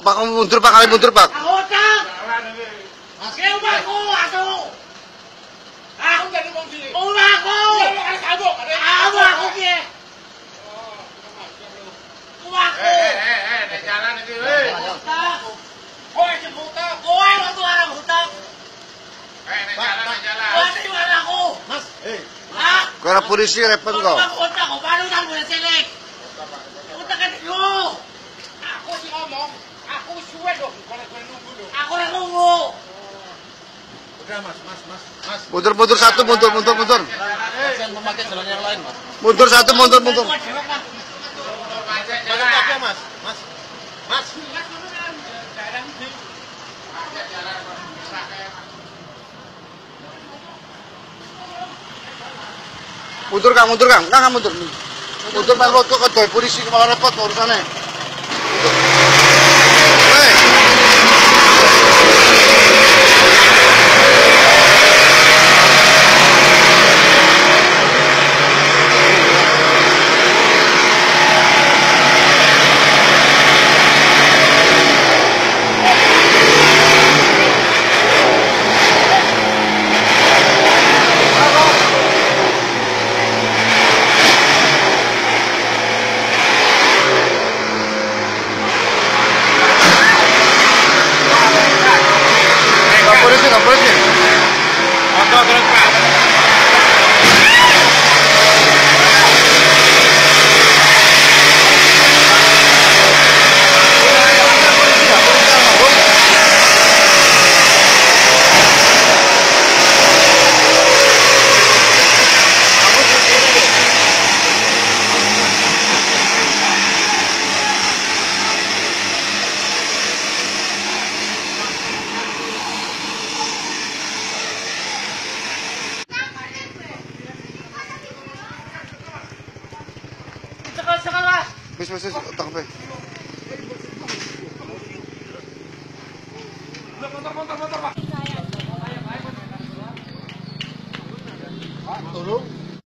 Pak, kamu mundur Pak, kalian mundur Pak. Karena polisi repot kok. Aku sih ngomong, aku suwe dong, kalau nunggu dong. Aku udah nunggu. Udah mas. Mundur satu, mundur. Yang memakai jalan yang lain mas. Mundur satu, mundur. Mas. Mundur Kang. Enggak mundur. Mundur main rot kok ke polisi malah repot urusannya. Polisi. Motor terus pak. Wis, tak apa. Motor pak.